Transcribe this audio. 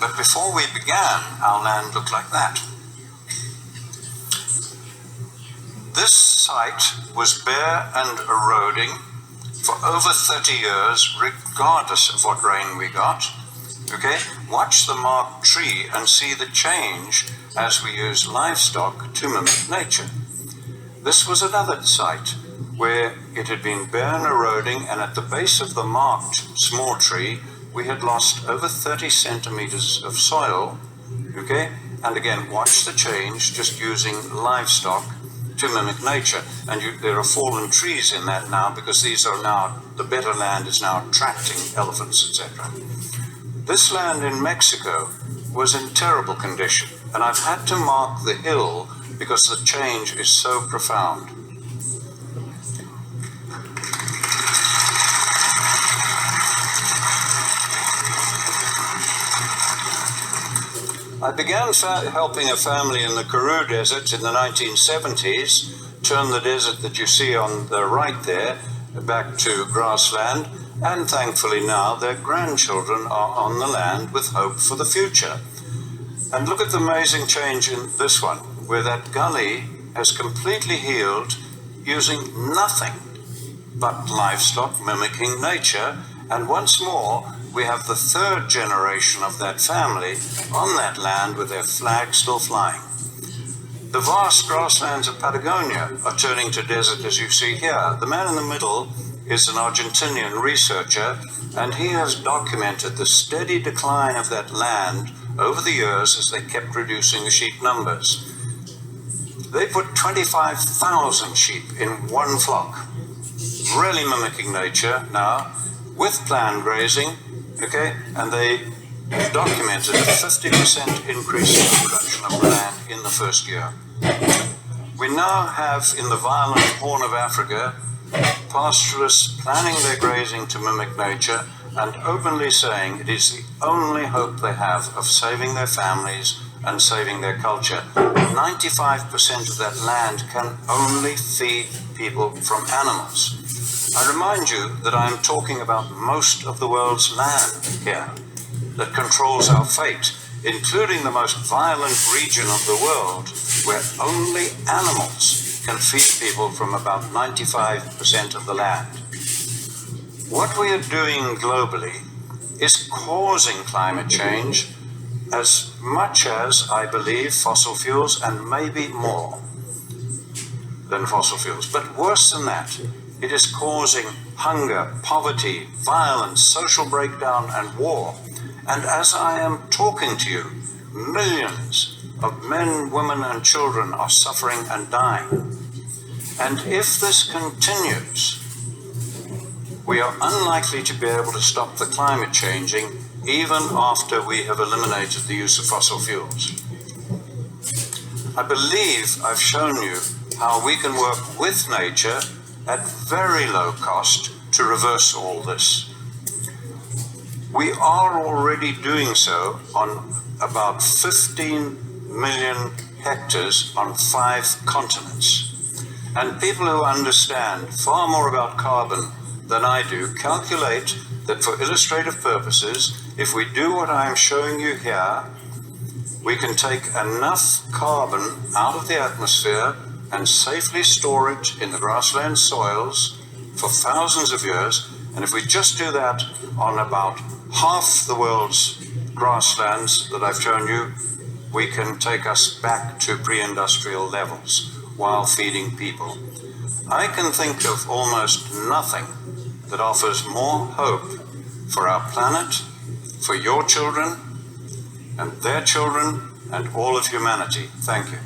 But before we began, our land looked like that. This site was bare and eroding for over 30 years, regardless of what rain we got. Okay? Watch the marked tree and see the change as we use livestock to mimic nature. This was another site where it had been bare and eroding, and at the base of the marked small tree, we had lost over 30 centimeters of soil. Okay? And again, watch the change just using livestock to mimic nature. And there are fallen trees in that now, because these are now, the better land is now attracting elephants, etc. This land in Mexico was in terrible condition, and I've had to mark the hill because the change is so profound. I began helping a family in the Karoo Desert in the 1970s, turn the desert that you see on the right there back to grassland, and thankfully now their grandchildren are on the land with hope for the future. And look at the amazing change in this one, where that gully has completely healed using nothing but livestock mimicking nature. And once more, we have the third generation of that family on that land with their flag still flying. The vast grasslands of Patagonia are turning to desert, as you see here. The man in the middle is an Argentinian researcher, and he has documented the steady decline of that land over the years as they kept reducing the sheep numbers. They put 25,000 sheep in one flock, really mimicking nature now, with planned grazing, okay, and they documented a 50% increase in the production of land in the first year. We now have in the violent Horn of Africa pastoralists planning their grazing to mimic nature and openly saying it is the only hope they have of saving their families and saving their culture. 95% of that land can only feed people from animals. I remind you that I am talking about most of the world's land here that controls our fate, including the most violent region of the world where only animals can feed people from about 95% of the land. What we are doing globally is causing climate change as much as, I believe, fossil fuels, and maybe more than fossil fuels. But worse than that, it is causing hunger, poverty, violence, social breakdown, and war. And as I am talking to you, millions of men, women, and children are suffering and dying. And if this continues, we are unlikely to be able to stop the climate changing even after we have eliminated the use of fossil fuels. I believe I've shown you how we can work with nature at very low cost to reverse all this. We are already doing so on about 15 million hectares on 5 continents. And people who understand far more about carbon than I do calculate that for illustrative purposes, if we do what I am showing you here, we can take enough carbon out of the atmosphere and safely store it in the grassland soils for thousands of years. And if we just do that on about half the world's grasslands that I've shown you, we can take us back to pre-industrial levels while feeding people. I can think of almost nothing that offers more hope for our planet, for your children, and their children, and all of humanity. Thank you.